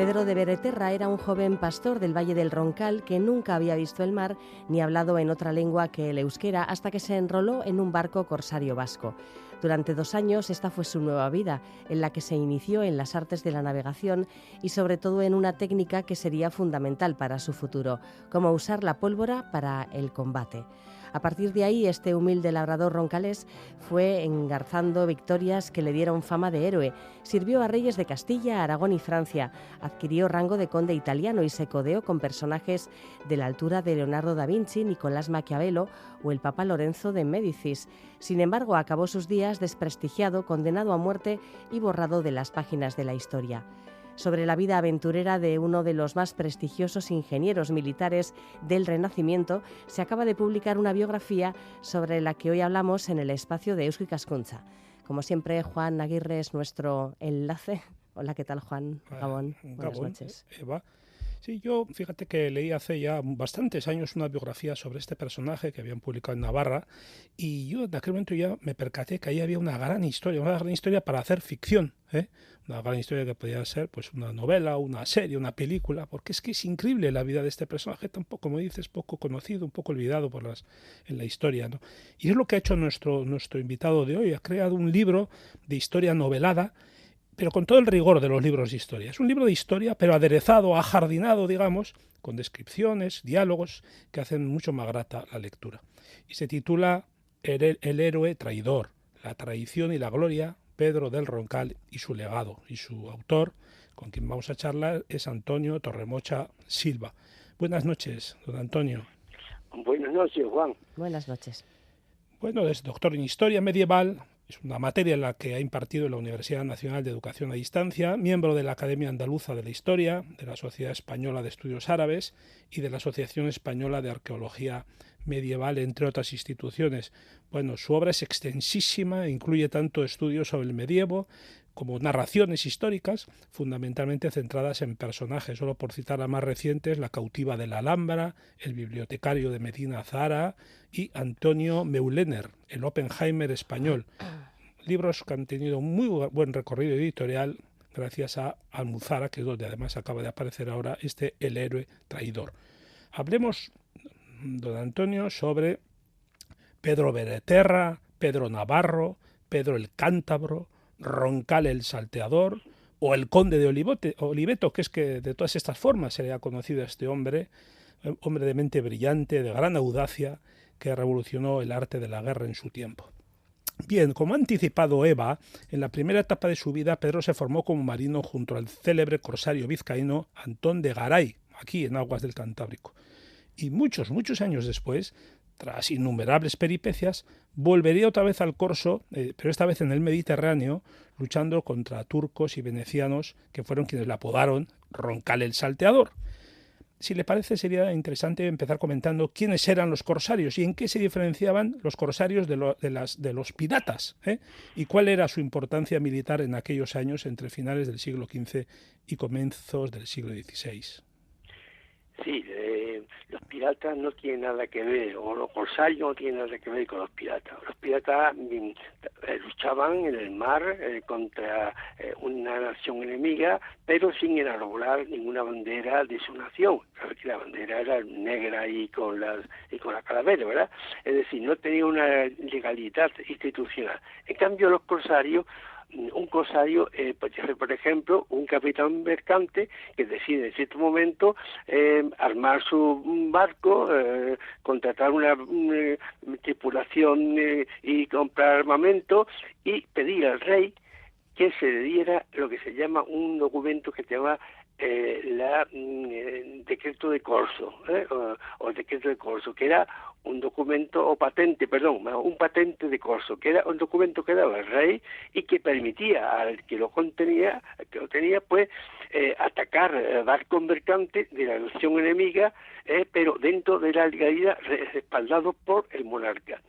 Pedro de Bereterra era un joven pastor del Valle del Roncal que nunca había visto el mar ni hablado en otra lengua que el euskera hasta que se enroló en un barco corsario vasco. Durante 2 años esta fue su nueva vida, en la que se inició en las artes de la navegación y sobre todo en una técnica que sería fundamental para su futuro, como usar la pólvora para el combate. A partir de ahí, este humilde labrador roncalés fue engarzando victorias que le dieron fama de héroe. Sirvió a reyes de Castilla, Aragón y Francia, adquirió rango de conde italiano y se codeó con personajes de la altura de Leonardo da Vinci, Nicolás Maquiavelo o el Papa Lorenzo de Médicis. Sin embargo, acabó sus días desprestigiado, condenado a muerte y borrado de las páginas de la historia. Sobre la vida aventurera de uno de los más prestigiosos ingenieros militares del Renacimiento, se acaba de publicar una biografía sobre la que hoy hablamos en el espacio de Eusko Ikaskuntza. Como siempre, Juan Aguirre es nuestro enlace. Hola, ¿qué tal, Juan? Gabón. Buenas noches. Eva. Sí, yo fíjate que leí hace ya bastantes años una biografía sobre este personaje que habían publicado en Navarra y yo en aquel momento ya me percaté que ahí había una gran historia para hacer ficción, ¿eh? Una gran historia que podía ser pues una novela, una serie, una película, porque es que es increíble la vida de este personaje, tampoco, como dices, poco conocido, un poco olvidado en la historia, ¿no? Y es lo que ha hecho nuestro invitado de hoy, ha creado un libro de historia novelada, pero con todo el rigor de los libros de historia. Es un libro de historia, pero aderezado, ajardinado, digamos, con descripciones, diálogos, que hacen mucho más grata la lectura. Y se titula El héroe traidor, la traición y la gloria, Pedro del Roncal y su legado. Y su autor, con quien vamos a charlar, es Antonio Torremocha Silva. Buenas noches, don Antonio. Buenas noches, Juan. Buenas noches. Bueno, es doctor en Historia Medieval. Es una materia en la que ha impartido en la Universidad Nacional de Educación a Distancia, miembro de la Academia Andaluza de la Historia, de la Sociedad Española de Estudios Árabes y de la Asociación Española de Arqueología Medieval, entre otras instituciones. Bueno, su obra es extensísima e incluye tanto estudios sobre el medievo como narraciones históricas, fundamentalmente centradas en personajes. Solo por citar las más recientes, La cautiva de la Alhambra, El bibliotecario de Medina Zahara y Antonio Meulener, el Oppenheimer español. Libros que han tenido muy buen recorrido editorial gracias a Almuzara, que es donde además acaba de aparecer ahora El héroe traidor. Hablemos, don Antonio, sobre Pedro Bereterra, Pedro Navarro, Pedro el Cántabro, Roncal el Salteador o el Conde de Oliveto, que es que de todas estas formas se le ha conocido a este hombre de mente brillante, de gran audacia, que revolucionó el arte de la guerra en su tiempo. Bien, como ha anticipado Eva, en la primera etapa de su vida Pedro se formó como marino junto al célebre corsario vizcaíno Antón de Garay, aquí en aguas del Cantábrico. Y muchos años después, tras innumerables peripecias, volvería otra vez al corso, pero esta vez en el Mediterráneo, luchando contra turcos y venecianos, que fueron quienes le apodaron Roncal el Salteador. Si le parece, sería interesante empezar comentando quiénes eran los corsarios y en qué se diferenciaban los corsarios de los piratas, y cuál era su importancia militar en aquellos años entre finales del siglo XV y comienzos del siglo XVI. Sí, los piratas no tienen nada que ver, o los corsarios no tienen nada que ver con los piratas. Los piratas luchaban en el mar contra una nación enemiga, pero sin enarbolar ninguna bandera de su nación. Claro que la bandera era negra y con la calavera, ¿verdad? Es decir, no tenía una legalidad institucional. En cambio, los corsarios, un corsario, por ejemplo, un capitán mercante que decide en cierto momento armar su barco, contratar una tripulación y comprar armamento y pedir al rey que se le diera lo que se llama un documento que se llama decreto de corso, o decreto de corso, que era un documento, un patente de corso, que era un documento que daba el rey y que permitía al que lo tenía, pues, atacar barcos mercantes de la nación enemiga, pero dentro de la legalidad, respaldado por el monarca.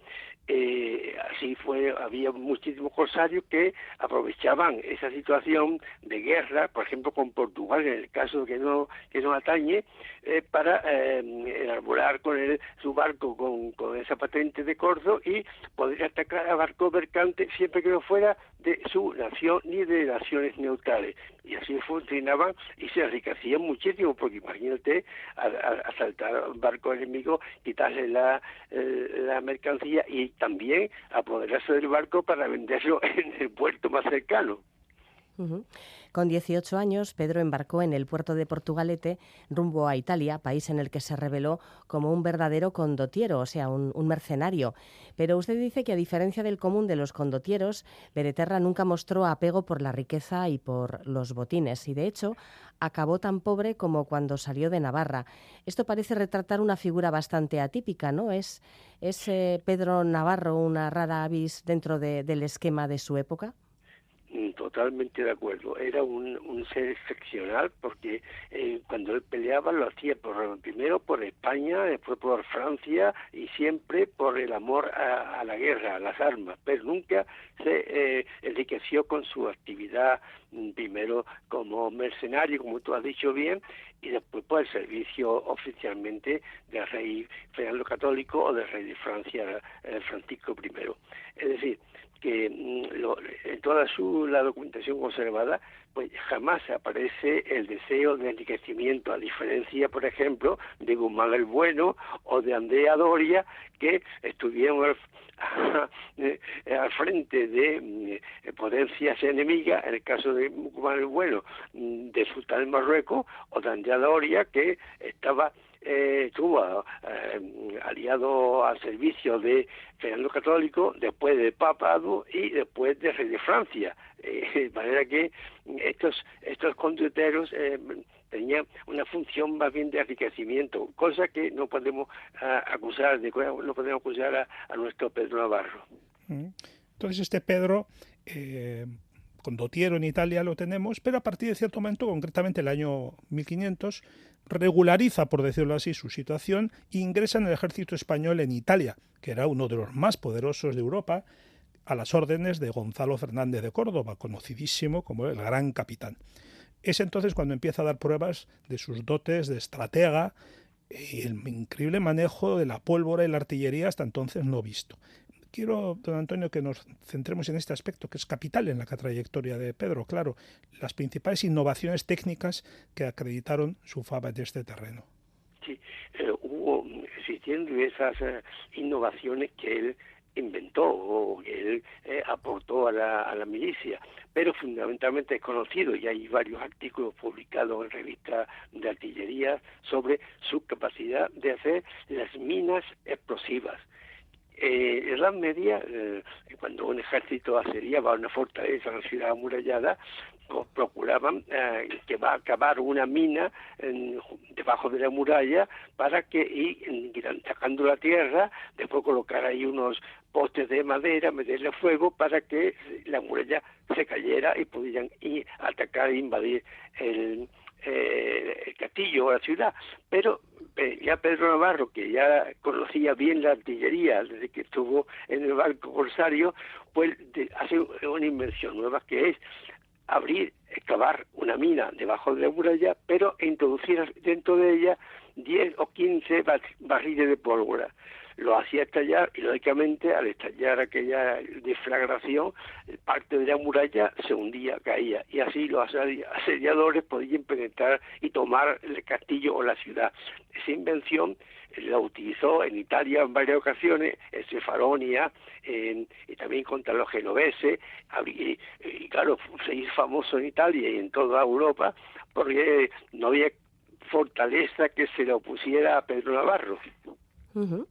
Así fue, había muchísimos corsarios que aprovechaban esa situación de guerra, por ejemplo con Portugal, en el caso que no atañe, para enarbolar con su barco con esa patente de corso y poder atacar a barcos mercantes siempre que no fuera de su nación ni de naciones neutrales. Y así funcionaban y se enriquecían muchísimo, porque imagínate asaltar un barco enemigo, quitarle la mercancía y también apoderarse del barco para venderlo en el puerto más cercano. Uh-huh. Con 18 años, Pedro embarcó en el puerto de Portugalete rumbo a Italia, país en el que se reveló como un verdadero condottiero, o sea, un mercenario. Pero usted dice que, a diferencia del común de los condottieros, Bereterra nunca mostró apego por la riqueza y por los botines, y de hecho acabó tan pobre como cuando salió de Navarra. Esto parece retratar una figura bastante atípica, ¿no? ¿Es Pedro Navarro una rara avis dentro del esquema de su época? Totalmente de acuerdo. Era un ser excepcional, porque cuando él peleaba lo hacía primero por España, después por Francia y siempre por el amor a la guerra, a las armas, pero nunca se enriqueció con su actividad, primero como mercenario, como tú has dicho bien, y después por el servicio oficialmente del rey Fernando Católico o del rey de Francia, Francisco I. Es decir, que en toda la documentación conservada, pues jamás aparece el deseo de enriquecimiento, a diferencia, por ejemplo, de Guzmán el Bueno o de Andrea Doria, que estuvieron al frente de potencias enemigas, en el caso de Guzmán el Bueno, de Sultán de Marruecos, o de Andrea Doria, que estuvo aliado al servicio de Fernando Católico, después de Papado y después de rey de Francia. De manera que estos condotteros tenían una función más bien de enriquecimiento, cosa que no podemos acusar a nuestro Pedro Navarro. Entonces este Pedro, condottiero en Italia lo tenemos, pero a partir de cierto momento, concretamente el año 1500, regulariza, por decirlo así, su situación e ingresa en el ejército español en Italia, que era uno de los más poderosos de Europa, a las órdenes de Gonzalo Fernández de Córdoba, conocidísimo como el Gran Capitán. Es entonces cuando empieza a dar pruebas de sus dotes de estratega y el increíble manejo de la pólvora y la artillería hasta entonces no visto. Quiero, don Antonio, que nos centremos en este aspecto, que es capital en la trayectoria de Pedro. Claro, las principales innovaciones técnicas que acreditaron su fama en este terreno. Sí, hubo existiendo esas innovaciones que él inventó o que él aportó a la milicia, pero fundamentalmente es conocido, y hay varios artículos publicados en revistas de artillería sobre su capacidad de hacer las minas explosivas. En la Edad Media, cuando un ejército asediaba una fortaleza, una ciudad amurallada, procuraban que va a cavar una mina debajo de la muralla para que, irán sacando la tierra, después colocar ahí unos postes de madera, meterle fuego para que la muralla se cayera y pudieran atacar e invadir el castillo o la ciudad. Pero ya Pedro Navarro, que ya conocía bien la artillería desde que estuvo en el barco corsario, pues hace una invención nueva, que es excavar una mina debajo de la muralla, pero introducir dentro de ella 10 o 15 barriles de pólvora. Lo hacía estallar y, lógicamente, al estallar aquella deflagración, parte de la muralla se hundía, caía, y así los asediadores podían penetrar y tomar el castillo o la ciudad. Esa invención la utilizó en Italia en varias ocasiones, en Cefalonia, y también contra los genoveses, y claro, se hizo famoso en Italia y en toda Europa, porque no había fortaleza que se le opusiera a Pedro Navarro. Uh-huh.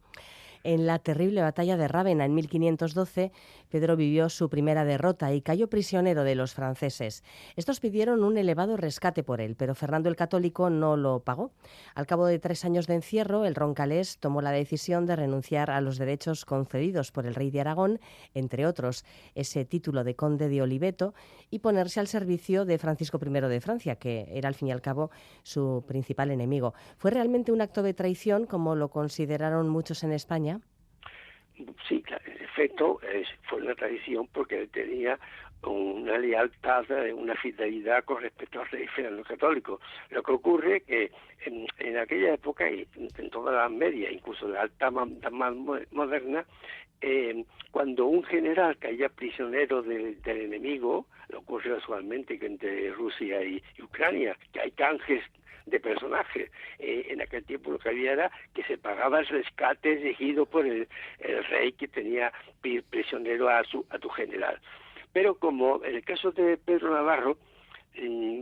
En la terrible batalla de Rávena en 1512, Pedro vivió su primera derrota y cayó prisionero de los franceses. Estos pidieron un elevado rescate por él, pero Fernando el Católico no lo pagó. Al cabo de 3 años de encierro, el roncalés tomó la decisión de renunciar a los derechos concedidos por el rey de Aragón, entre otros ese título de conde de Oliveto, y ponerse al servicio de Francisco I de Francia, que era al fin y al cabo su principal enemigo. ¿Fue realmente un acto de traición, como lo consideraron muchos en España? Sí, claro, en efecto, fue una traición, porque él tenía una lealtad, una fidelidad con respecto al rey Fernando el Católico. Lo que ocurre es que en aquella época, y en toda la media, incluso la alta más moderna, cuando un general caía prisionero del enemigo, lo ocurre usualmente que entre Rusia y Ucrania, que hay canjes de personajes. En aquel tiempo lo que había era que se pagaba el rescate exigido por el rey que tenía prisionero a tu general. Pero como en el caso de Pedro Navarro,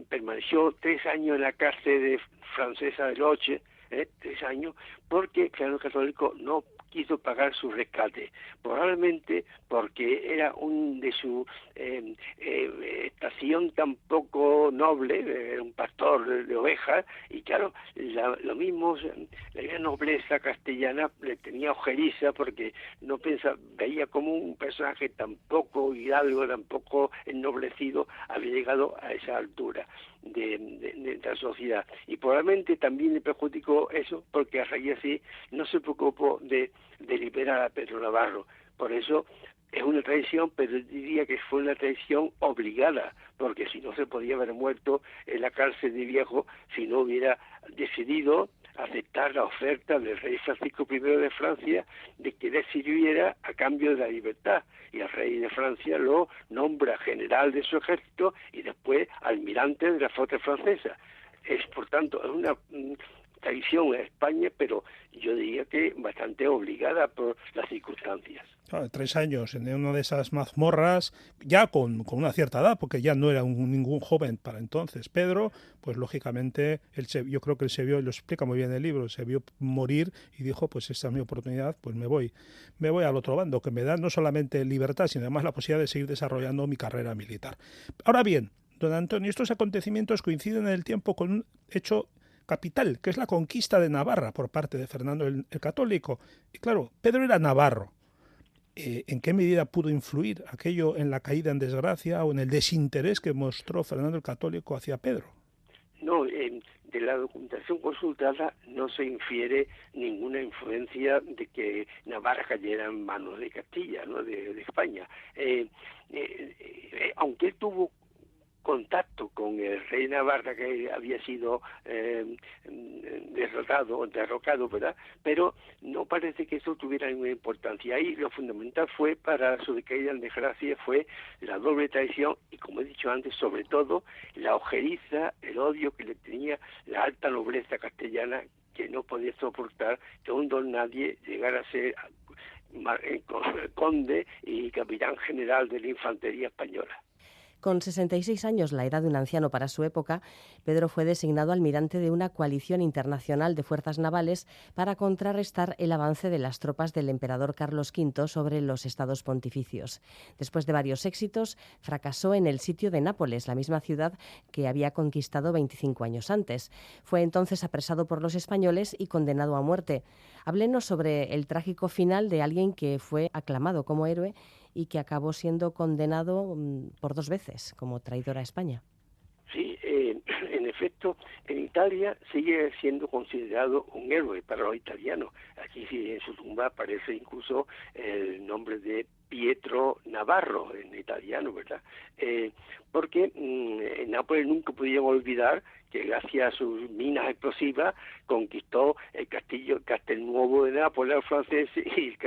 permaneció 3 años en la cárcel francesa de Loche, 3 años, porque Fernando el Católico no quiso pagar su rescate, probablemente porque era un de su estación tan poco noble, era un pastor de ovejas, y claro, lo mismo, la gran nobleza castellana le tenía ojeriza porque no veía como un personaje tan poco hidalgo, tan poco ennoblecido, había llegado a esa altura de la sociedad, y probablemente también le perjudicó eso porque a raíz así no se preocupó de liberar a Pedro Navarro. Por eso es una traición, pero diría que fue una traición obligada, porque si no se podía haber muerto en la cárcel de Viejo si no hubiera decidido aceptar la oferta del rey Francisco I de Francia de que le sirviera a cambio de la libertad, y el rey de Francia lo nombra general de su ejército y después almirante de la flota francesa. Es, por tanto, es una traición a España, pero yo diría que bastante obligada por las circunstancias. Claro, 3 años en una de esas mazmorras, ya con una cierta edad, porque ya no era ningún joven para entonces. Pedro, pues lógicamente, yo creo que él se vio, y lo explica muy bien el libro, se vio morir y dijo, pues esta es mi oportunidad, pues me voy al otro bando, que me da no solamente libertad, sino además la posibilidad de seguir desarrollando mi carrera militar. Ahora bien, don Antonio, estos acontecimientos coinciden en el tiempo con un hecho capital, que es la conquista de Navarra por parte de Fernando el Católico. Y claro, Pedro era navarro. ¿En qué medida pudo influir aquello en la caída en desgracia o en el desinterés que mostró Fernando el Católico hacia Pedro? No, de la documentación consultada no se infiere ninguna influencia de que Navarra cayera en manos de Castilla, ¿no? de España. Aunque él tuvo contacto con el rey Navarra, que había sido derrocado, ¿verdad? Pero no parece que eso tuviera ninguna importancia. Ahí lo fundamental fue, para su caída en desgracia, fue la doble traición y, como he dicho antes, sobre todo la ojeriza, el odio que le tenía la alta nobleza castellana, que no podía soportar que un don nadie llegara a ser conde y capitán general de la infantería española. Con 66 años, la edad de un anciano para su época, Pedro fue designado almirante de una coalición internacional de fuerzas navales para contrarrestar el avance de las tropas del emperador Carlos V sobre los estados pontificios. Después de varios éxitos, fracasó en el sitio de Nápoles, la misma ciudad que había conquistado 25 años antes. Fue entonces apresado por los españoles y condenado a muerte. Háblenos sobre el trágico final de alguien que fue aclamado como héroe y que acabó siendo condenado por 2 veces como traidor a España. Sí, en efecto, en Italia sigue siendo considerado un héroe para los italianos. Aquí en su tumba aparece incluso el nombre de Pietro Navarro en italiano, ¿verdad? Porque en Nápoles nunca pudieron olvidar que gracias a sus minas explosivas conquistó el Castelnuovo de Nápoles a los franceses y el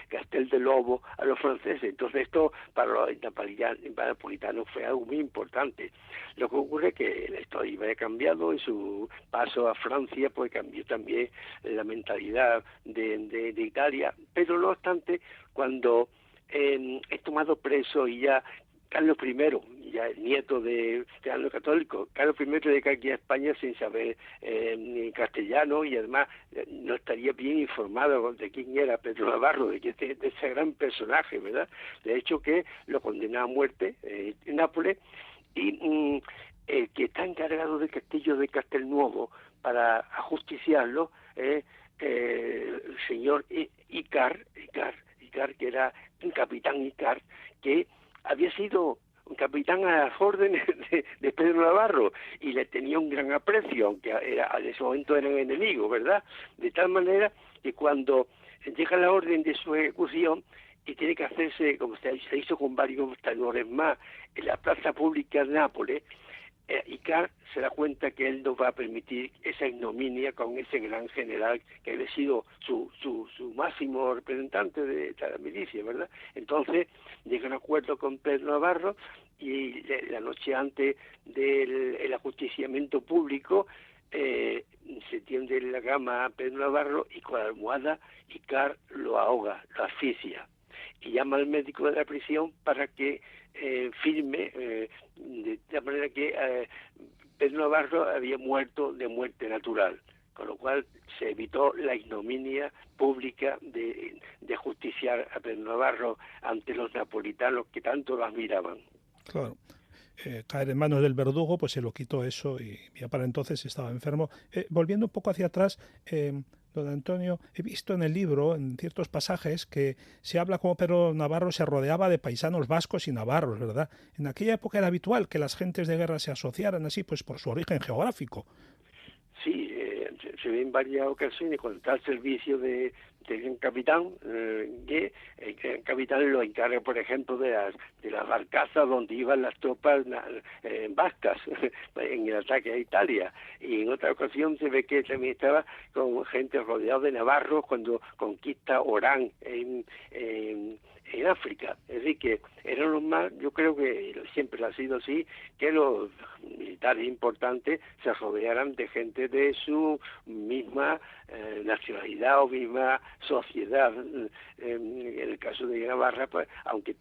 Castel de Lobo a los franceses. Entonces esto para los napolitanos fue algo muy importante. Lo que ocurre es que la historia iba cambiando, en su paso a Francia pues cambió también la mentalidad de Italia, pero no obstante, cuando es tomado preso y ya Carlos I, ya el nieto de Fernando el Católico, Carlos I llega aquí a España sin saber ni castellano, y además no estaría bien informado de quién era Pedro Navarro, de ese gran personaje, ¿verdad? De hecho que lo condena a muerte en Nápoles, y el que está encargado del castillo de Castelnuovo para ajusticiarlo es el señor Icar, que era un capitán Icar, que había sido un capitán a las órdenes de Pedro Navarro y le tenía un gran aprecio, aunque en ese momento eran enemigos, ¿verdad? De tal manera que cuando llega la orden de su ejecución, y tiene que hacerse, como se hizo con varios tenores más, en la plaza pública de Nápoles. Icare se da cuenta que él no va a permitir esa ignominia con ese gran general que había sido su máximo representante de la milicia, ¿verdad? Entonces llega a un acuerdo con Pedro Navarro y la noche antes del ajusticiamiento público se tiende la cama a Pedro Navarro y con la almohada Icare lo ahoga, lo asfixia y llama al médico de la prisión para que firme de la manera que Pedro Navarro había muerto de muerte natural, con lo cual se evitó la ignominia pública de justiciar a Pedro Navarro ante los napolitanos que tanto lo admiraban. Claro. Caer en manos del verdugo, pues se lo quitó eso y ya para entonces estaba enfermo. Volviendo un poco hacia atrás, don Antonio, he visto en el libro, en ciertos pasajes, que se habla como Pedro Navarro se rodeaba de paisanos vascos y navarros, ¿verdad? En aquella época era habitual que las gentes de guerra se asociaran así, pues por su origen geográfico. Sí, se ve en varias ocasiones cuando está al servicio del gran capitán, que el gran capitán lo encarga, por ejemplo, de las barcazas donde iban las tropas vascas en el ataque a Italia. Y en otra ocasión se ve que también estaba con gente rodeada de navarros cuando conquista Orán en África. Es decir, que era normal, yo creo que siempre ha sido así, que los militares importantes se rodearan de gente de su misma nacionalidad o misma sociedad. En el caso de Navarra, pues, aunque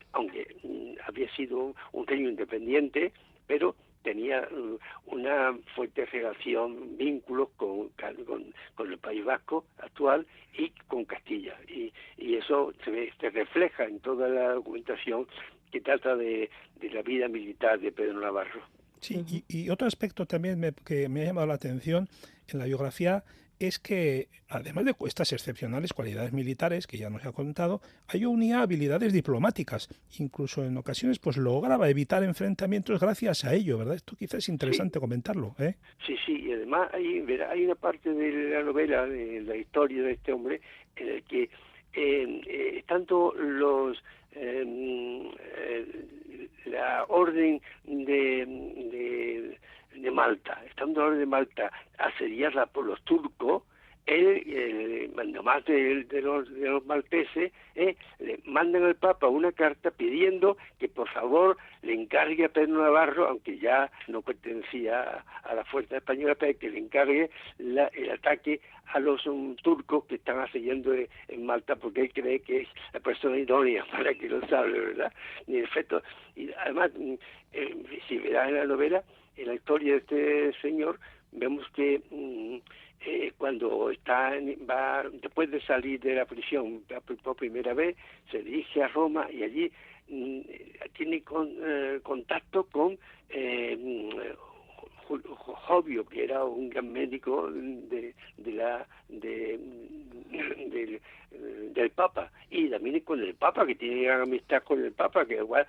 había sido un reino independiente, pero tenía una fuerte relación, vínculos con el País Vasco actual y con Castilla. Y eso se refleja en toda la documentación que trata de la vida militar de Pedro Navarro. Sí, y otro aspecto también que me ha llamado la atención en la biografía es que, además de estas excepcionales cualidades militares que ya nos ha contado, hay unía habilidades diplomáticas. Incluso en ocasiones pues lograba evitar enfrentamientos gracias a ello, ¿verdad? Esto quizás es interesante comentarlo, ¿eh? Sí, y además hay una parte de la novela, de la historia de este hombre, en el que tanto la orden de Malta, estando la orden de Malta asediada por los turcos, él, mandamás de los malteses, le mandan al Papa una carta pidiendo que por favor le encargue a Pedro Navarro, aunque ya no pertenecía a la fuerza española, pero que le encargue el ataque a los turcos que están asediando en Malta, porque él cree que es la persona idónea para que lo salve, ¿verdad? Y en efecto, y además, si verás en la novela, en la historia de este señor, vemos que cuando va después de salir de la prisión por primera vez, se dirige a Roma y allí tiene contacto con Jovio, que era un gran médico del Papa, y también con el Papa, que tiene gran amistad con el Papa, que igual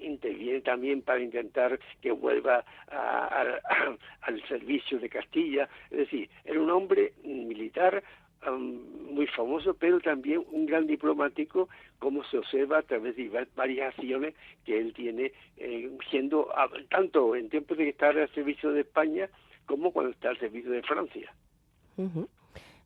interviene también para intentar que vuelva al servicio de Castilla. Es decir, era un hombre militar muy famoso, pero también un gran diplomático, como se observa a través de varias acciones que él tiene, siendo tanto en tiempos de que está al servicio de España como cuando está al servicio de Francia. Uh-huh.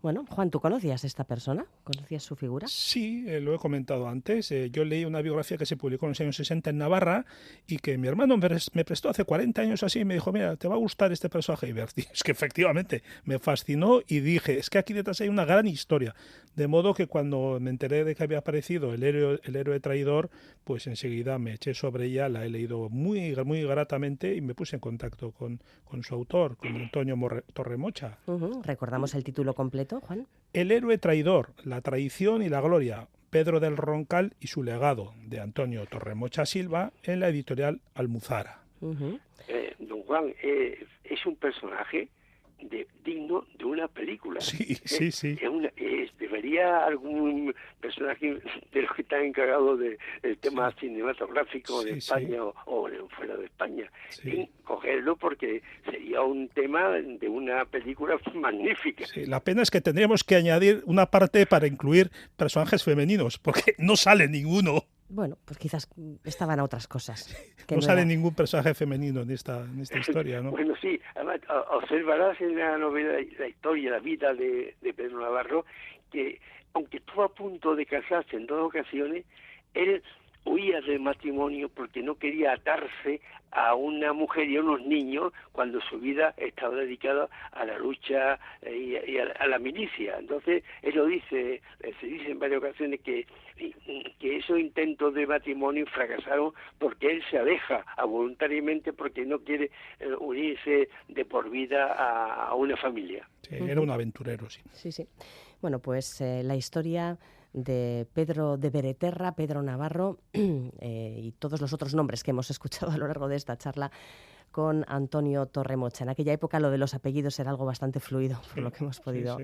Bueno, Juan, ¿tú conocías a esta persona? ¿Conocías su figura? Sí, lo he comentado antes. Yo leí una biografía que se publicó en los años 60 en Navarra y que mi hermano me prestó hace 40 años así y me dijo, mira, te va a gustar este personaje. Y es que efectivamente me fascinó y dije, es que aquí detrás hay una gran historia. De modo que cuando me enteré de que había aparecido el héroe traidor, pues enseguida me eché sobre ella, la he leído muy, muy gratamente y me puse en contacto con su autor, con Antonio Torremocha. Uh-huh. ¿Recordamos el título completo, Juan? El héroe traidor, la traición y la gloria, Pedro del Roncal y su legado, de Antonio Torremocha Silva, en la editorial Almuzara. Uh-huh. Don Juan, es un personaje digno de una película. Sí. Debería ¿Había algún personaje de los que están encargados del tema cinematográfico de España o fuera de España? Sí. Cogerlo porque sería un tema de una película magnífica. Sí, la pena es que tendríamos que añadir una parte para incluir personajes femeninos, porque no sale ninguno. Bueno, pues quizás estaban a otras cosas. Que no sale ningún personaje femenino en esta historia, ¿no? Bueno, sí, además observarás en la novela, la historia, la vida de Pedro Navarro, que aunque estuvo a punto de casarse en 2 ocasiones, él huía del matrimonio porque no quería atarse a una mujer y a unos niños cuando su vida estaba dedicada a la lucha y a la milicia. Entonces, él lo dice, se dice en varias ocasiones que esos intentos de matrimonio fracasaron porque él se aleja voluntariamente porque no quiere unirse de por vida a una familia. Sí, era un aventurero, sí. Sí, sí. Bueno, pues la historia de Pedro de Bereterra, Pedro Navarro y todos los otros nombres que hemos escuchado a lo largo de esta charla con Antonio Torremocha. En aquella época lo de los apellidos era algo bastante fluido, por lo que hemos podido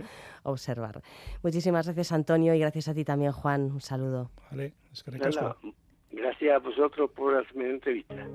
observar. Muchísimas gracias, Antonio, y gracias a ti también, Juan. Un saludo. Vale, es que recasco. Gracias a vosotros por hacerme la entrevista.